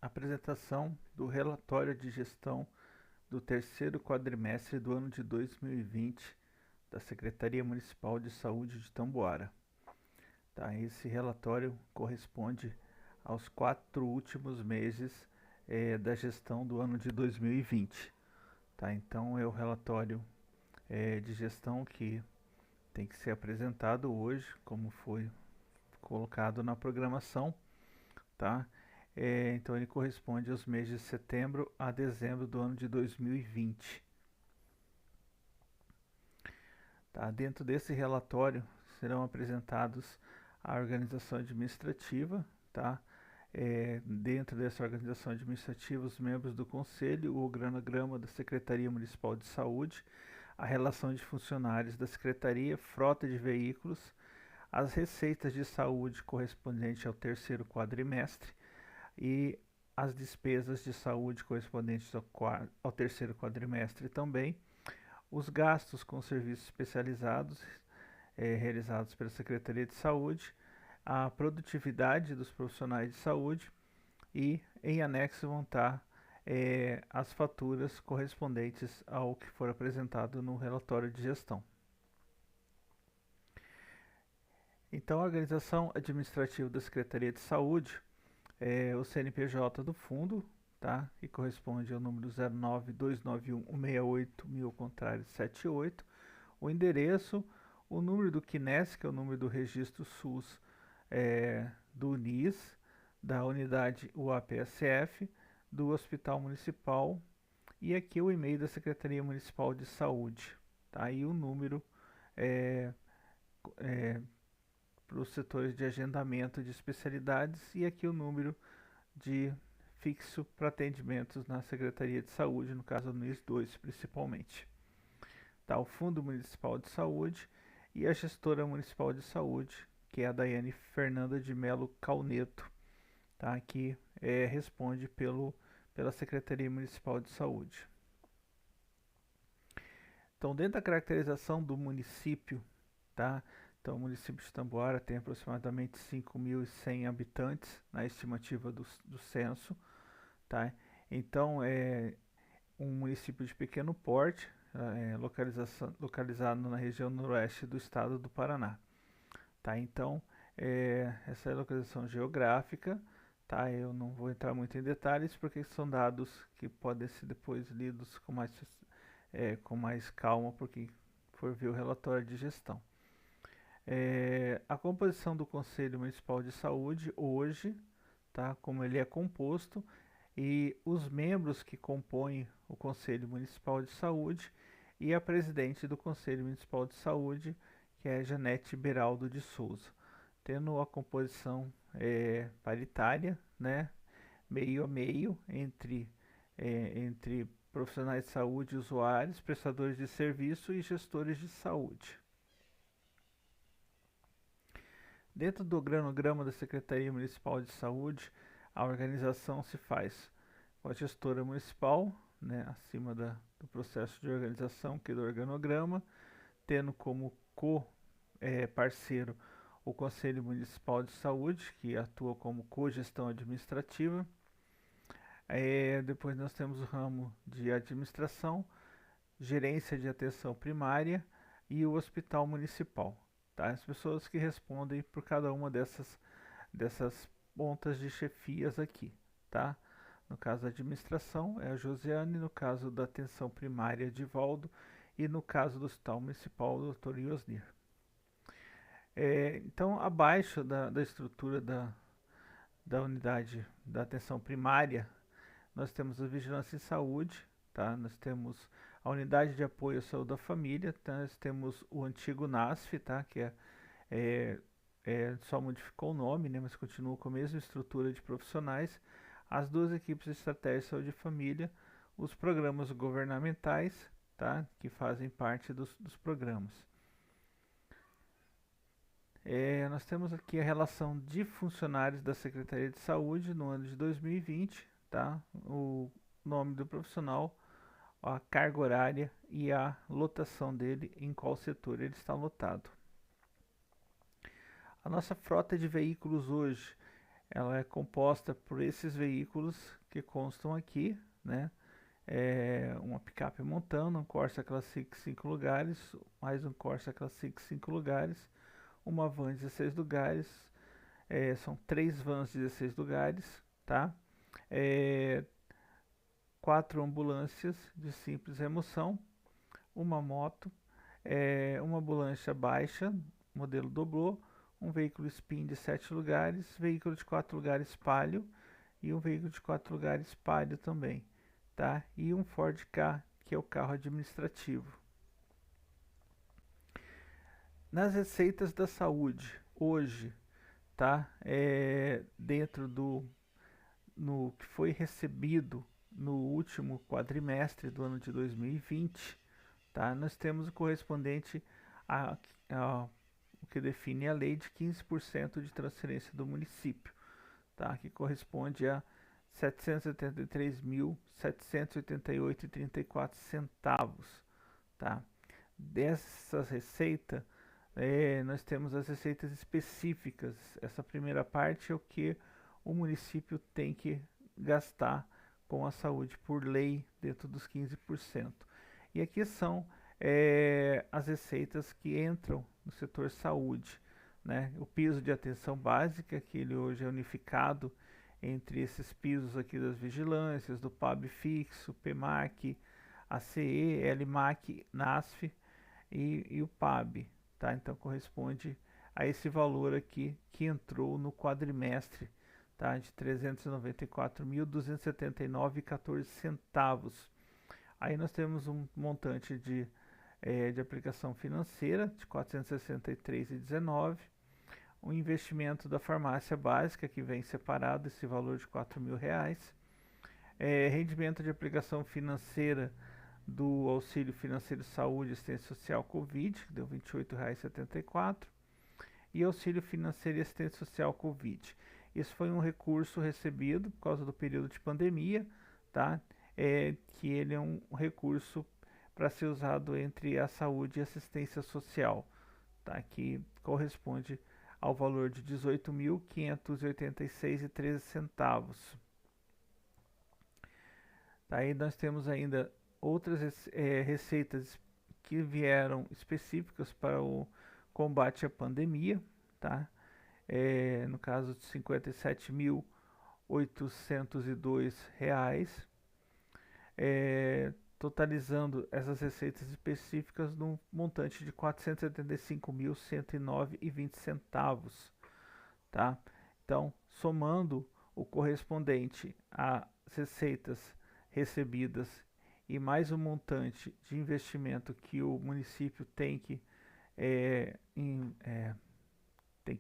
Apresentação do relatório de gestão do terceiro quadrimestre do ano de 2020 da Secretaria Municipal de Saúde de Tamboara. Tá, esse relatório corresponde aos 4 últimos meses da gestão do ano de 2020. Tá, então é o relatório de gestão que tem que ser apresentado hoje, como foi colocado na programação, tá? Então ele corresponde aos meses de setembro a dezembro do ano de 2020. Tá? Dentro desse relatório serão apresentados a organização administrativa, tá? Dentro dessa organização administrativa, os membros do conselho, o organograma da Secretaria Municipal de Saúde, a relação de funcionários da Secretaria, frota de veículos, as receitas de saúde correspondentes ao terceiro quadrimestre e as despesas de saúde correspondentes ao terceiro quadrimestre também, os gastos com serviços especializados realizados pela Secretaria de Saúde, a produtividade dos profissionais de saúde e, em anexo, vão estar as faturas correspondentes ao que for apresentado no relatório de gestão. Então, a organização administrativa da Secretaria de Saúde o CNPJ do fundo, tá? Que corresponde ao número 09291168 contrário 78, o endereço, o número do CNES, que é o número do registro SUS do UNIS, da unidade UAPSF, do Hospital Municipal e aqui o e-mail da Secretaria Municipal de Saúde, tá? E o número para os setores de agendamento de especialidades e aqui o número de fixo para atendimentos na Secretaria de Saúde, no caso do NIS 2 principalmente. Tá, o Fundo Municipal de Saúde e a gestora municipal de saúde, que é a Daiane Fernanda de Melo Calneto, tá, que responde pela Secretaria Municipal de Saúde. Então, dentro da caracterização do município, tá? Então, o município de Tamboara tem aproximadamente 5.100 habitantes na estimativa do censo, tá? Então, é um município de pequeno porte, localizado na região noroeste do estado do Paraná, tá? Então, essa é a localização geográfica, tá? Eu não vou entrar muito em detalhes porque são dados que podem ser depois lidos com mais calma, porque for ver o relatório de gestão. A composição do Conselho Municipal de Saúde hoje, tá, como ele é composto, e os membros que compõem o Conselho Municipal de Saúde e a presidente do Conselho Municipal de Saúde, que é Janete Beraldo de Souza, tendo a composição paritária, né, meio a meio entre profissionais de saúde, usuários, prestadores de serviço e gestores de saúde. Dentro do organograma da Secretaria Municipal de Saúde, a organização se faz com a gestora municipal, né, acima do processo de organização, que é do organograma, tendo como co-parceiro o Conselho Municipal de Saúde, que atua como cogestão administrativa. Depois nós temos o ramo de administração, gerência de atenção primária e o hospital municipal. Tá? As pessoas que respondem por cada uma dessas pontas de chefias aqui, tá? No caso da administração é a Josiane, no caso da atenção primária Edivaldo e no caso do hospital municipal o Dr. Iosnir. Então, abaixo da estrutura da unidade da atenção primária, nós temos a vigilância em saúde, tá? Nós temos a unidade de apoio à saúde da família, tá? Nós temos o antigo NASF, tá? Que só modificou o nome, né? Mas continua com a mesma estrutura de profissionais, as duas equipes de estratégia de saúde e família, os programas governamentais, tá? Que fazem parte dos programas. Nós temos aqui a relação de funcionários da Secretaria de Saúde no ano de 2020, tá? O nome do profissional, a carga horária e a lotação dele, em qual setor ele está lotado. A nossa frota de veículos hoje ela é composta por esses veículos que constam aqui, né? Uma picape montando, um Corsa Classic 5 lugares, mais um Corsa Classic 5 lugares, uma van 16 lugares, são 3 vans 16 lugares, tá? É, 4 ambulâncias de simples remoção, uma moto, uma ambulância baixa, modelo doblô, um veículo Spin de 7 lugares, veículo de 4 lugares Palio e um veículo de 4 lugares Palio também, tá? E um Ford Ka, que é o carro administrativo. Nas receitas da saúde, hoje, tá? Dentro no que foi recebido no último quadrimestre do ano de 2020, tá? Nós temos o correspondente a o que define a lei de 15% de transferência do município, tá? Que corresponde a R$ 773.788,34, tá? Dessa receita, nós temos as receitas específicas. Essa primeira parte é o que o município tem que gastar com a saúde por lei dentro dos 15%. E aqui são as receitas que entram no setor saúde, né? O piso de atenção básica, que ele hoje é unificado entre esses pisos aqui das vigilâncias, do PAB fixo, PMAC, ACE, LMAC, NASF e o PAB, tá? Então corresponde a esse valor aqui que entrou no quadrimestre, tá? De R$ 394.279,14. Aí nós temos um montante de aplicação financeira de R$ 463,19, um investimento da farmácia básica que vem separado esse valor de R$ 4.000, rendimento de aplicação financeira do auxílio financeiro saúde e assistência social Covid, que deu R$ 28,74, e auxílio financeiro e assistência social Covid. Esse foi um recurso recebido por causa do período de pandemia, tá? Que ele é um recurso para ser usado entre a saúde e assistência social, tá? Que corresponde ao valor de R$ 18.586,13. Aí nós temos ainda outras receitas que vieram específicas para o combate à pandemia, tá? No caso de R$ 57.802, totalizando essas receitas específicas num montante de R$ 475.109,20, tá? Então, somando o correspondente às receitas recebidas e mais o montante de investimento que o município tem que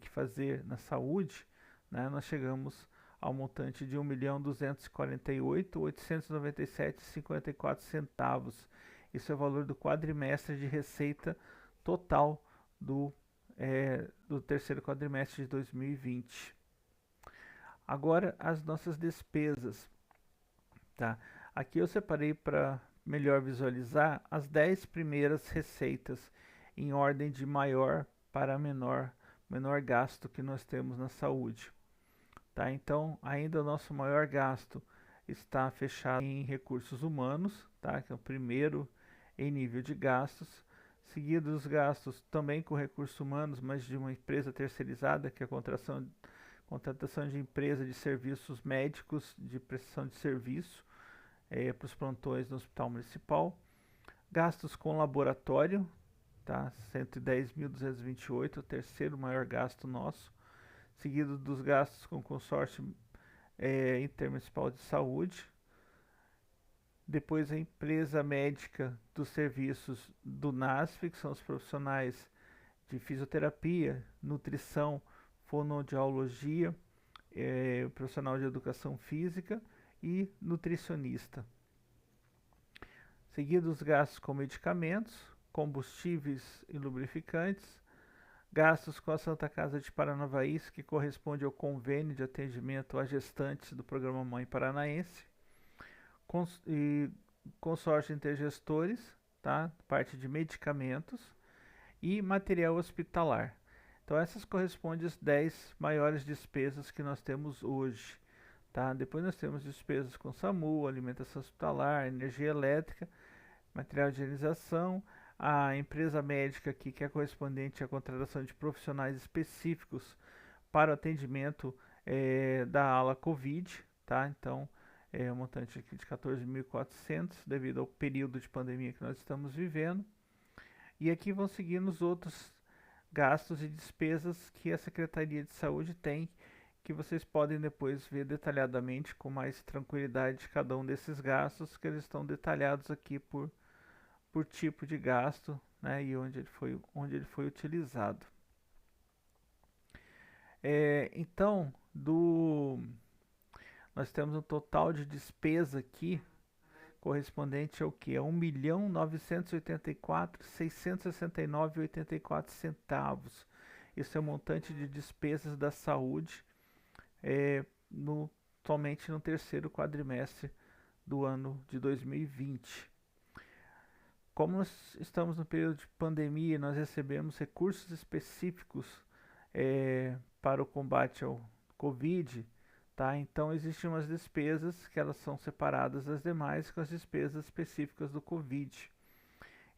fazer na saúde, né, nós chegamos ao montante de R$ 1.248.897,54. Isso é o valor do quadrimestre de receita total do terceiro quadrimestre de 2020. Agora as nossas despesas, tá? Aqui eu separei para melhor visualizar as 10 primeiras receitas em ordem de maior para menor gasto que nós temos na saúde, tá? Então, ainda o nosso maior gasto está fechado em recursos humanos, tá? Que é o primeiro em nível de gastos, seguido os gastos também com recursos humanos, mas de uma empresa terceirizada, que é a contratação de empresa de serviços médicos, de prestação de serviço para os plantões no Hospital Municipal. Gastos com laboratório, tá? 110.228, o terceiro maior gasto nosso, seguido dos gastos com consórcio intermunicipal de saúde. Depois a empresa médica dos serviços do NASF, que são os profissionais de fisioterapia, nutrição, fonoaudiologia, profissional de educação física e nutricionista. Seguidos os gastos com medicamentos, combustíveis e lubrificantes, gastos com a Santa Casa de Paranavaí, que corresponde ao convênio de atendimento a gestantes do Programa Mãe Paranaense, e consórcio intergestores, tá? Parte de medicamentos e material hospitalar. Então essas correspondem às 10 maiores despesas que nós temos hoje. Tá? Depois nós temos despesas com SAMU, alimentação hospitalar, energia elétrica, material de higienização, a empresa médica aqui que é correspondente à contratação de profissionais específicos para o atendimento da ala Covid, tá? Então é um montante aqui de 14.400 devido ao período de pandemia que nós estamos vivendo. E aqui vão seguindo os outros gastos e despesas que a Secretaria de Saúde tem, que vocês podem depois ver detalhadamente com mais tranquilidade cada um desses gastos, que eles estão detalhados aqui por tipo de gasto, né, e onde ele foi utilizado. Então, nós temos um total de despesa aqui correspondente ao que? A 1.984.669,84 Esse é o montante de despesas da saúde somente no terceiro quadrimestre do ano de 2020. Como nós estamos no período de pandemia, nós recebemos recursos específicos para o combate ao Covid, tá? Então existem umas despesas que elas são separadas das demais com as despesas específicas do Covid.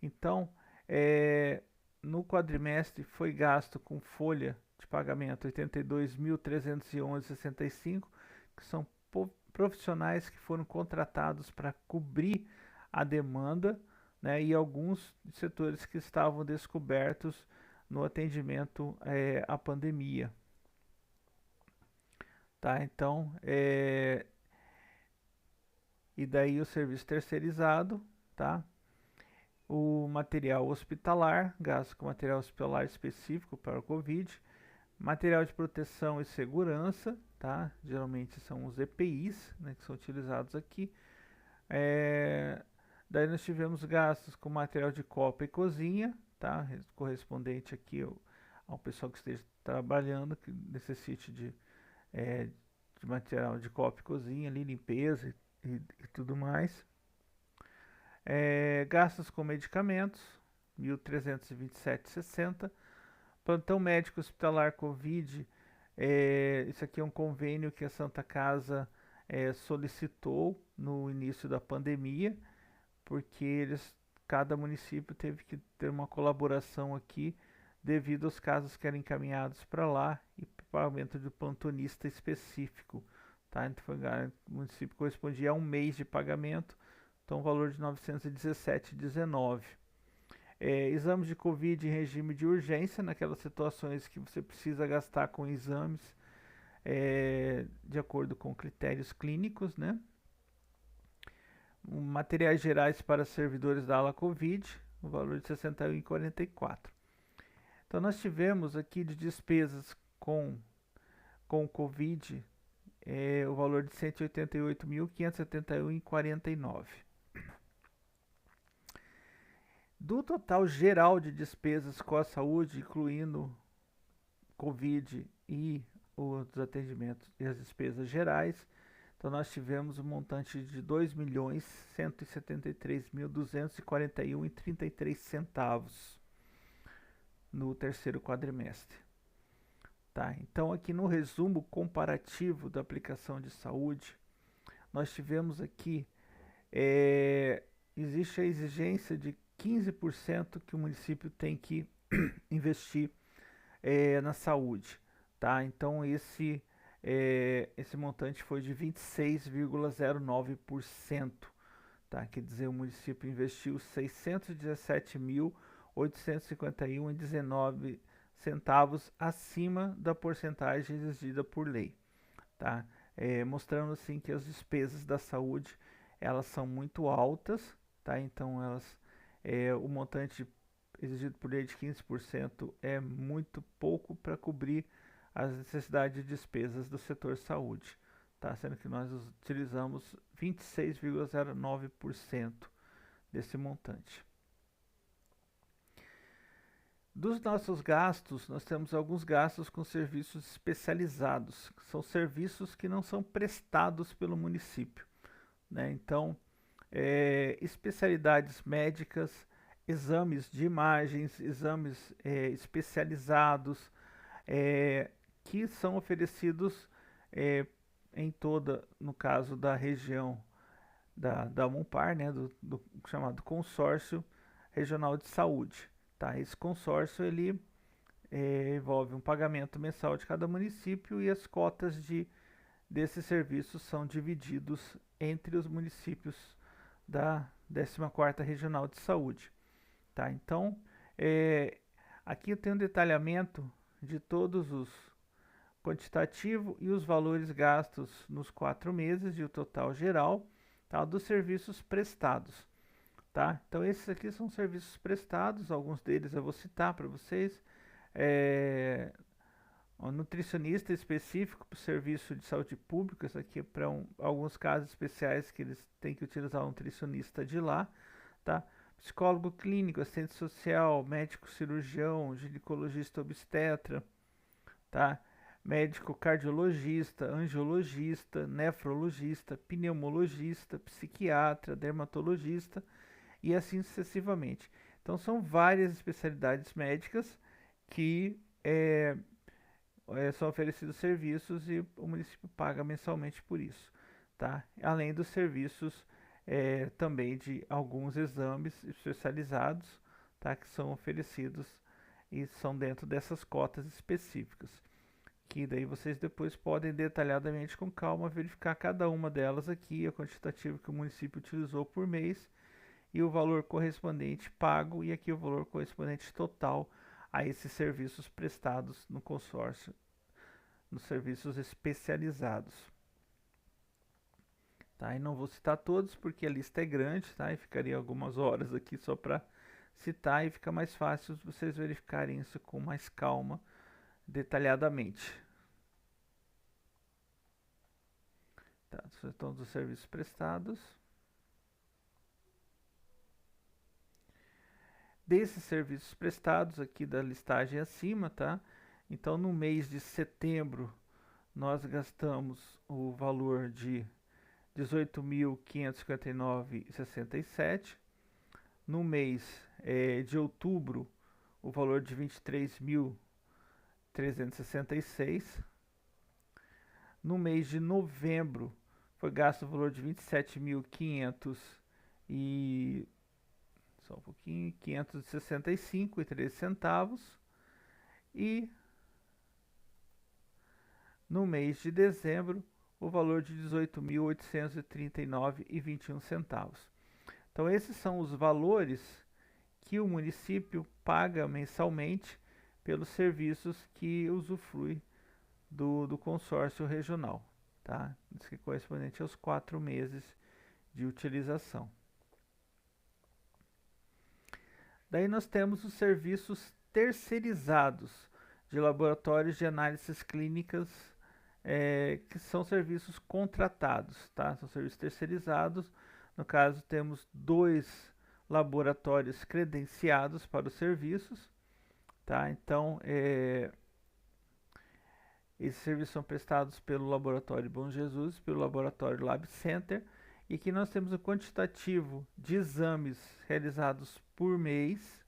Então, no quadrimestre foi gasto com folha de pagamento 82.311,65, que são profissionais que foram contratados para cobrir a demanda, né, e alguns setores que estavam descobertos no atendimento à pandemia. Tá, então, e daí o serviço terceirizado, tá? O material hospitalar, gasto com material hospitalar específico para o Covid, material de proteção e segurança, tá? Geralmente são os EPIs, né, que são utilizados aqui. Daí nós tivemos gastos com material de copa e cozinha, tá? Correspondente aqui ao pessoal que esteja trabalhando, que necessite de material de copa e cozinha, ali, limpeza e tudo mais. Gastos com medicamentos, 1.327,60. Plantão médico hospitalar Covid, isso aqui é um convênio que a Santa Casa solicitou no início da pandemia, porque cada município teve que ter uma colaboração aqui devido aos casos que eram encaminhados para lá e pagamento de plantonista específico. Tá? Então, o município correspondia a um mês de pagamento, então o valor de 917,19. Exames de Covid em regime de urgência, naquelas situações que você precisa gastar com exames de acordo com critérios clínicos, né? Materiais gerais para servidores da ala Covid, o valor de 61,44. Então nós tivemos aqui de despesas com Covid o valor de 188.571,49. Do total geral de despesas com a saúde, incluindo Covid e os atendimentos e as despesas gerais, então nós tivemos um montante de 2.173.241,33 no terceiro quadrimestre. Tá, então aqui no resumo comparativo da aplicação de saúde, nós tivemos aqui, existe a exigência de 15% que o município tem que investir na saúde. Tá? Então esse montante foi de 26,09%. Tá? Quer dizer, o município investiu 617.851,19 centavos acima da porcentagem exigida por lei. Tá? Mostrando assim que as despesas da saúde elas são muito altas, tá? Então o montante exigido por lei de 15% é muito pouco para cobrir as necessidades de despesas do setor saúde, tá? Sendo que nós utilizamos 26,09% desse montante. Dos nossos gastos, nós temos alguns gastos com serviços especializados, que são serviços que não são prestados pelo município, né? Então, especialidades médicas, exames de imagens, exames especializados, que são oferecidos é, em toda, no caso da região da MUNPAR, né, do chamado Consórcio Regional de Saúde. Tá? Esse consórcio ele envolve um pagamento mensal de cada município e as cotas desses serviços são divididos entre os municípios da 14ª Regional de Saúde. Tá? Então, é, aqui eu tenho um detalhamento de todos os quantitativo e os valores gastos nos 4 meses e o total geral, tá, dos serviços prestados. Tá? Então, esses aqui são serviços prestados, alguns deles eu vou citar para vocês. Um nutricionista específico para o serviço de saúde pública, isso aqui é para alguns casos especiais que eles têm que utilizar um nutricionista de lá. Tá? Psicólogo clínico, assistente social, médico cirurgião, ginecologista obstetra, tá? Médico cardiologista, angiologista, nefrologista, pneumologista, psiquiatra, dermatologista e assim sucessivamente. Então são várias especialidades médicas que são oferecidos serviços e o município paga mensalmente por isso, tá? Além dos serviços também de alguns exames especializados, tá? Que são oferecidos e são dentro dessas cotas específicas, que daí vocês depois podem detalhadamente com calma verificar cada uma delas aqui, a quantitativo que o município utilizou por mês e o valor correspondente pago e aqui o valor correspondente total a esses serviços prestados no consórcio, nos serviços especializados. Tá? E não vou citar todos porque a lista é grande, tá? E ficaria algumas horas aqui só para citar e fica mais fácil vocês verificarem isso com mais calma, detalhadamente. Tá, todos os serviços prestados. Desses serviços prestados aqui da listagem acima, tá? Então no mês de setembro nós gastamos o valor de 18.559,67. No mês de outubro o valor de 23.366. No mês de novembro foi gasto o valor de 27.500 e só um pouquinho, 565,13 centavos. E no mês de dezembro o valor de 18.839,21 centavos. Então esses são os valores que o município paga mensalmente pelos serviços que usufrui do consórcio regional, tá? Isso que é correspondente aos 4 meses de utilização. Daí nós temos os serviços terceirizados de laboratórios de análises clínicas, que são serviços contratados, tá? São serviços terceirizados. No caso, temos 2 laboratórios credenciados para os serviços, tá? Então, esses serviços são prestados pelo Laboratório Bom Jesus, pelo Laboratório Lab Center, e aqui nós temos o quantitativo de exames realizados por mês,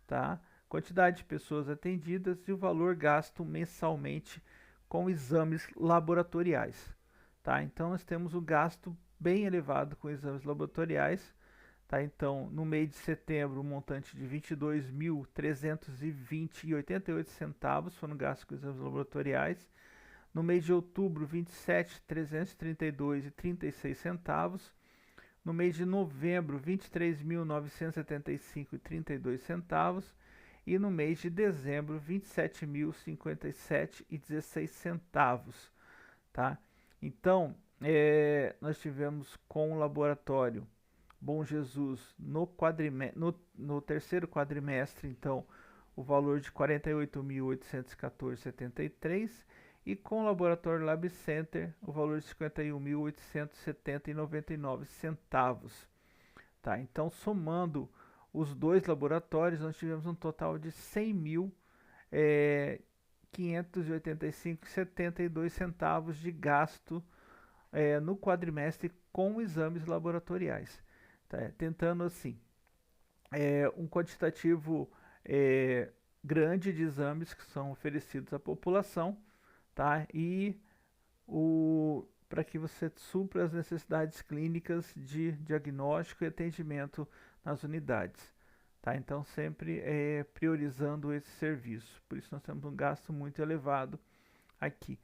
tá? Quantidade de pessoas atendidas e o valor gasto mensalmente com exames laboratoriais, tá? Então nós temos um gasto bem elevado com exames laboratoriais, tá? Então no mês de setembro, um montante de 22.320,88 centavos foram gastos com exames laboratoriais. No mês de outubro, 27.332,36 centavos. No mês de novembro, 23.975,32 centavos. E no mês de dezembro, 27.057,16 centavos. Tá? Então, nós tivemos com o laboratório Bom Jesus no terceiro quadrimestre, então, o valor de 48.814,73 e com o laboratório Lab Center o valor de 51.870,99 centavos. Tá? Então, somando os 2 laboratórios, nós tivemos um total de 100.585,72 centavos de gasto no quadrimestre com exames laboratoriais. Tá? Tentando assim, um quantitativo grande de exames que são oferecidos à população, tá? E para que você supra as necessidades clínicas de diagnóstico e atendimento nas unidades. Tá? Então, sempre priorizando esse serviço. Por isso, nós temos um gasto muito elevado aqui.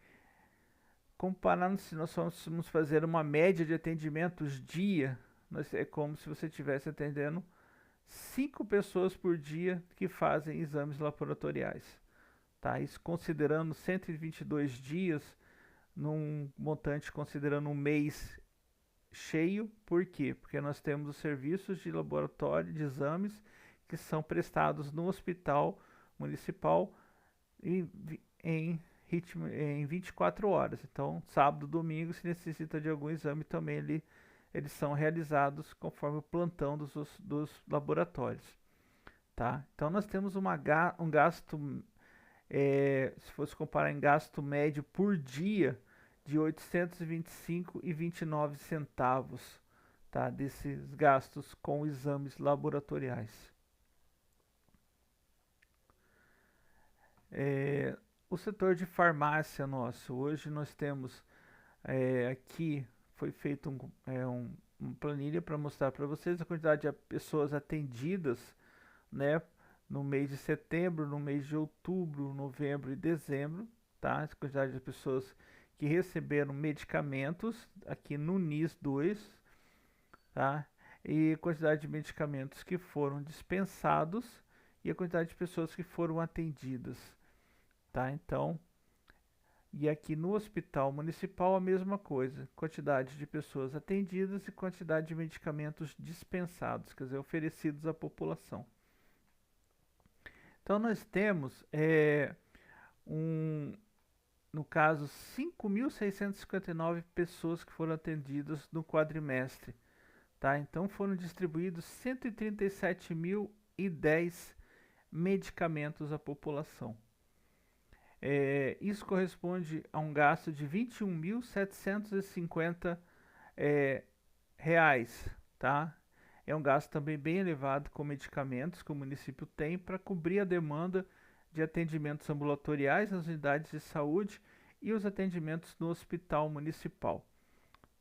Comparando, se nós fôssemos fazer uma média de atendimentos dia, é como se você estivesse atendendo 5 pessoas por dia que fazem exames laboratoriais. Tá? Isso considerando 122 dias, num montante considerando um mês cheio. Por quê? Porque nós temos os serviços de laboratório de exames que são prestados no hospital municipal em 24 horas. Então, sábado, domingo, se necessita de algum exame também, eles são realizados conforme o plantão dos laboratórios. Tá? Então, nós temos um gasto, se fosse comparar em gasto médio por dia, de R$ 825,29, tá? Desses gastos com exames laboratoriais. O setor de farmácia nosso, hoje nós temos aqui, foi feito uma planilha para mostrar para vocês a quantidade de pessoas atendidas, né, no mês de setembro, no mês de outubro, novembro e dezembro, tá? A quantidade de pessoas que receberam medicamentos aqui no NIS 2, tá? E a quantidade de medicamentos que foram dispensados e a quantidade de pessoas que foram atendidas, tá? Então, e aqui no hospital municipal a mesma coisa, quantidade de pessoas atendidas e quantidade de medicamentos dispensados, quer dizer, oferecidos à população. Então nós temos no caso, 5.659 pessoas que foram atendidas no quadrimestre, tá? Então foram distribuídos 137.010 medicamentos à população. Isso corresponde a um gasto de R$ 21.750 reais, tá? É um gasto também bem elevado com medicamentos que o município tem para cobrir a demanda de atendimentos ambulatoriais nas unidades de saúde e os atendimentos no hospital municipal.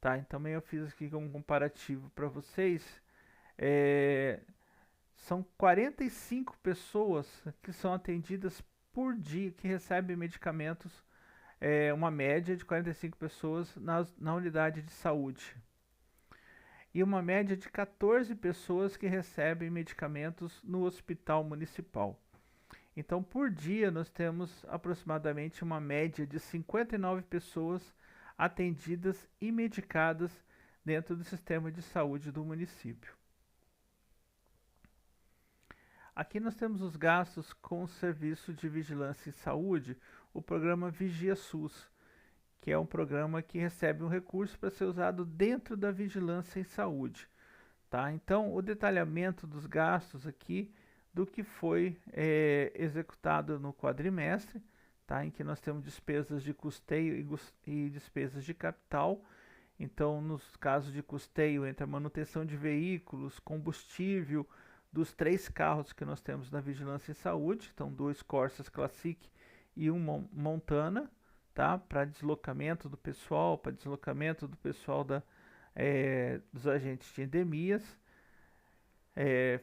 Tá? Então, também eu fiz aqui um comparativo para vocês. São 45 pessoas que são atendidas por dia, que recebem medicamentos, uma média de 45 pessoas na unidade de saúde. E uma média de 14 pessoas que recebem medicamentos no hospital municipal. Então, por dia, nós temos aproximadamente uma média de 59 pessoas atendidas e medicadas dentro do sistema de saúde do município. Aqui nós temos os gastos com o Serviço de Vigilância em Saúde, o programa Vigia SUS, que é um programa que recebe um recurso para ser usado dentro da vigilância em saúde. Tá? Então, o detalhamento dos gastos aqui do que foi executado no quadrimestre, tá? Em que nós temos despesas de custeio e despesas de capital. Então, nos casos de custeio, entra manutenção de veículos, combustível, dos 3 carros que nós temos na Vigilância em Saúde, então 2 Corsas Classic e um Montana, tá? Para deslocamento do pessoal, dos agentes de endemias,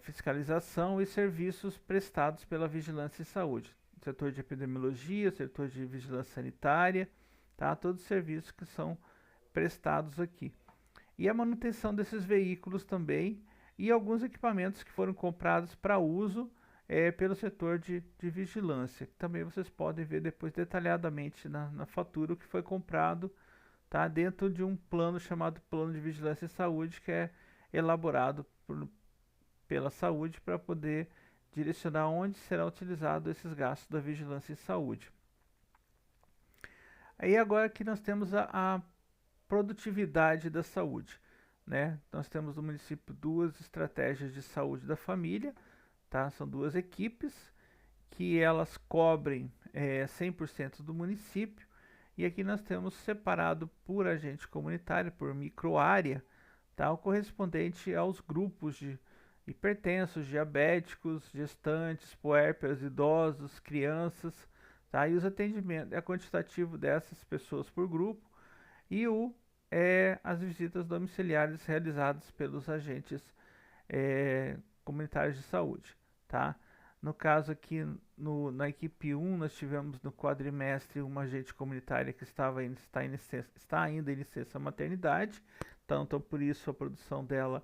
fiscalização e serviços prestados pela Vigilância em Saúde, setor de epidemiologia, setor de vigilância sanitária, tá? Todos os serviços que são prestados aqui. E a manutenção desses veículos também e alguns equipamentos que foram comprados para uso pelo setor de vigilância, que também vocês podem ver depois detalhadamente na fatura o que foi comprado, tá? Dentro de um plano chamado Plano de Vigilância em Saúde, que é elaborado pela saúde para poder direcionar onde será utilizado esses gastos da vigilância em saúde. Aí agora que nós temos a produtividade da saúde, né? Nós temos no município 2 estratégias de saúde da família, tá? São 2 equipes que elas cobrem 100% do município, e aqui nós temos separado por agente comunitário, por microárea, tá? O correspondente aos grupos hipertensos, diabéticos, gestantes, puérperas, idosos, crianças, tá? E os atendimentos, é quantitativo dessas pessoas por grupo, e as visitas domiciliares realizadas pelos agentes comunitários de saúde, tá? No caso aqui, na equipe 1, nós tivemos no quadrimestre uma agente comunitária que está ainda em licença maternidade, então por isso a produção dela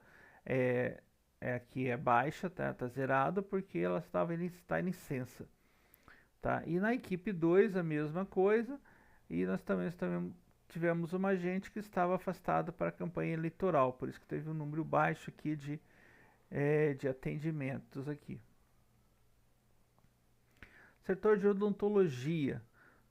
aqui é baixa, tá? Tá zerada, porque ela está em licença, tá? E na equipe 2 a mesma coisa, e nós também tivemos uma agente que estava afastada para a campanha eleitoral, por isso que teve um número baixo aqui de atendimentos aqui. Setor de odontologia,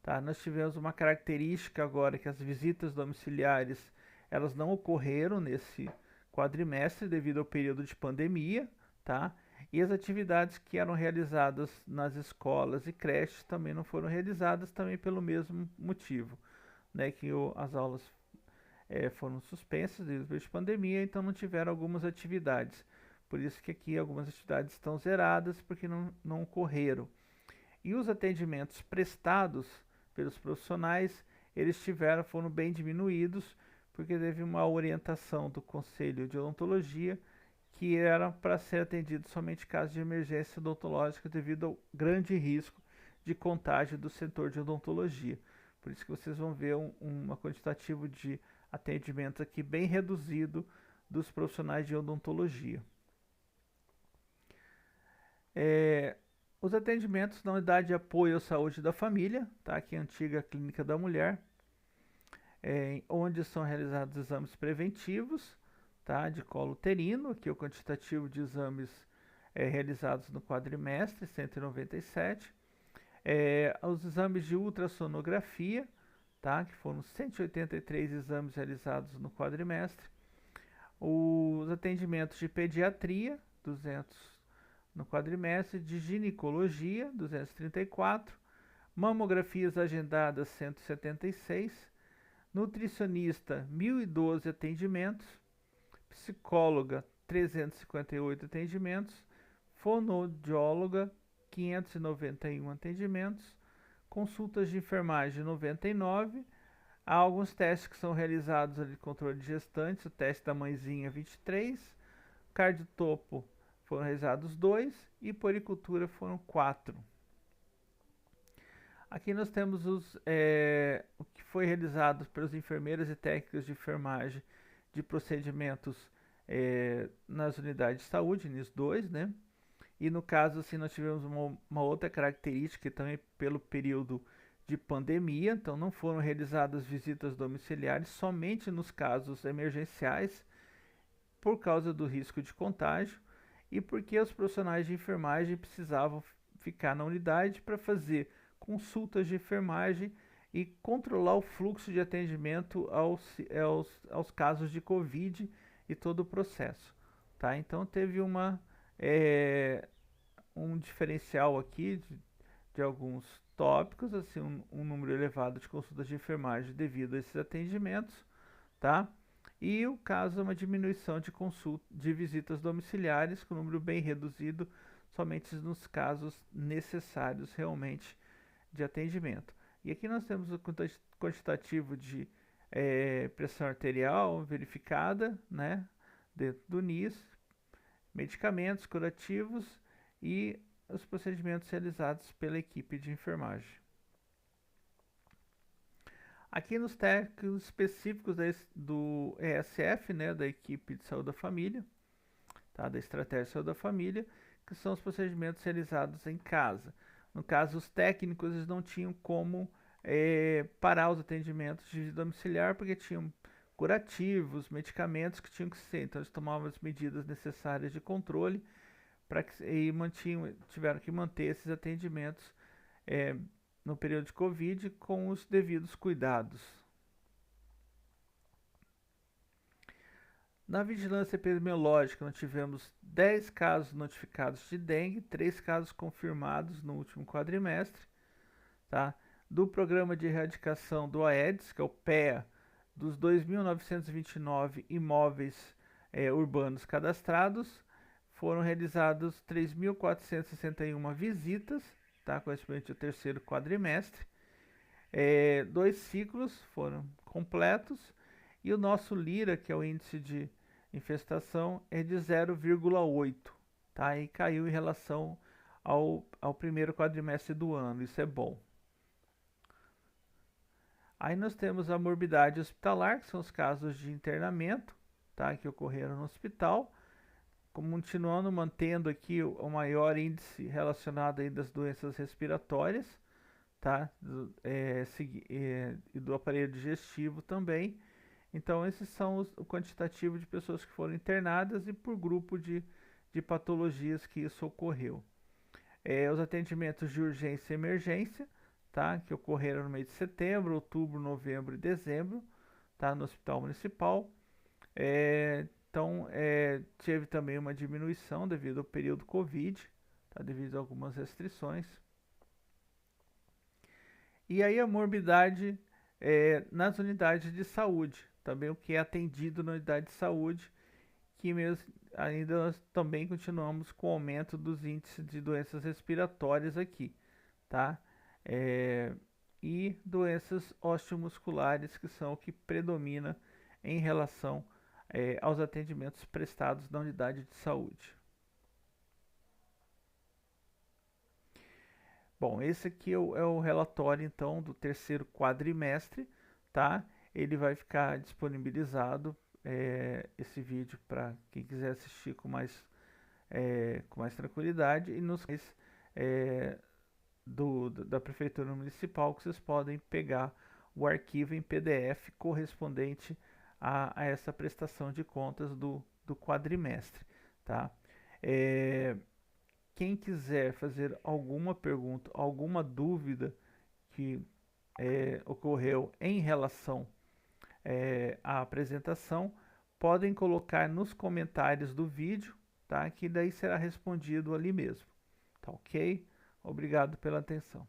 tá? Nós tivemos uma característica agora que as visitas domiciliares elas não ocorreram nesse quadrimestre devido ao período de pandemia, tá? E as atividades que eram realizadas nas escolas e creches também não foram realizadas também pelo mesmo motivo, né? Que as aulas foram suspensas devido à pandemia, então não tiveram algumas atividades. Por isso que aqui algumas atividades estão zeradas porque não ocorreram. E os atendimentos prestados pelos profissionais, foram bem diminuídos, porque teve uma orientação do Conselho de Odontologia que era para ser atendido somente casos de emergência odontológica devido ao grande risco de contágio do setor de odontologia. Por isso que vocês vão ver uma quantitativo de atendimento aqui bem reduzido dos profissionais de odontologia. Os atendimentos na unidade de apoio à saúde da família, tá? Aqui é a antiga clínica da mulher, onde são realizados exames preventivos, tá? De colo uterino, aqui é o quantitativo de exames realizados no quadrimestre, 197. Os exames de ultrassonografia, tá? Que foram 183 exames realizados no quadrimestre. Os atendimentos de pediatria, 200 no quadrimestre, de ginecologia, 234, mamografias agendadas, 176, nutricionista, 1.012 atendimentos, psicóloga, 358 atendimentos, fonoaudióloga, 591 atendimentos, consultas de enfermagem, 99, há alguns testes que são realizados ali de controle de gestantes, o teste da mãezinha, 23, cardiotopo, foram realizados 2 e puericultura foram 4. Aqui nós temos o que foi realizado pelos enfermeiras e técnicos de enfermagem de procedimentos nas unidades de saúde, NIS 2, né? E no caso, assim, nós tivemos uma outra característica também pelo período de pandemia, então não foram realizadas visitas domiciliares somente nos casos emergenciais por causa do risco de contágio, e porque os profissionais de enfermagem precisavam ficar na unidade para fazer consultas de enfermagem e controlar o fluxo de atendimento aos casos de Covid e todo o processo, tá? Então teve um diferencial aqui de alguns tópicos, assim, um número elevado de consultas de enfermagem devido a esses atendimentos, tá? E o caso é uma diminuição de visitas domiciliares, com número bem reduzido, somente nos casos necessários realmente de atendimento. E aqui nós temos o quantitativo de pressão arterial verificada, né, dentro do NIS, medicamentos curativos e os procedimentos realizados pela equipe de enfermagem. Aqui nos técnicos específicos do ESF, né, da equipe de saúde da família, tá, da estratégia de saúde da família, que são os procedimentos realizados em casa. No caso, os técnicos eles não tinham como parar os atendimentos de domiciliar, porque tinham curativos, medicamentos que tinham que ser. Então, eles tomavam as medidas necessárias de controle e tiveram que manter esses atendimentos no período de Covid com os devidos cuidados. Na vigilância epidemiológica, nós tivemos 10 casos notificados de dengue, 3 casos confirmados no último quadrimestre, tá? Do programa de erradicação do Aedes, que é o PEA, dos 2.929 imóveis urbanos cadastrados, foram realizadas 3.461 visitas, tá, correspondente ao terceiro quadrimestre. 2 ciclos foram completos e o nosso LIRA, que é o índice de infestação, é de 0,8, tá? E caiu em relação ao primeiro quadrimestre do ano, isso é bom. Aí nós temos a morbidade hospitalar, que são os casos de internamento, tá? Que ocorreram no hospital, continuando mantendo aqui o maior índice relacionado aí das doenças respiratórias, tá? E do aparelho digestivo também. Então, esses são o quantitativo de pessoas que foram internadas e por grupo de patologias que isso ocorreu. Os atendimentos de urgência e emergência, tá? Que ocorreram no mês de setembro, outubro, novembro e dezembro, tá? No Hospital Municipal. Então, teve também uma diminuição devido ao período Covid, tá? Devido a algumas restrições. E aí a morbidade nas unidades de saúde, também o que é atendido na unidade de saúde, que mesmo, ainda nós também continuamos com o aumento dos índices de doenças respiratórias aqui, tá? E doenças osteomusculares, que são o que predomina em relação aos atendimentos prestados na unidade de saúde. Bom, esse aqui é o relatório, então, do terceiro quadrimestre, tá? Ele vai ficar disponibilizado, esse vídeo, para quem quiser assistir com mais tranquilidade, e nos da Prefeitura Municipal, que vocês podem pegar o arquivo em PDF correspondente a essa prestação de contas do quadrimestre, tá? Quem quiser fazer alguma pergunta, alguma dúvida que ocorreu em relação à apresentação, podem colocar nos comentários do vídeo, tá? Que daí será respondido ali mesmo, tá ok? Obrigado pela atenção.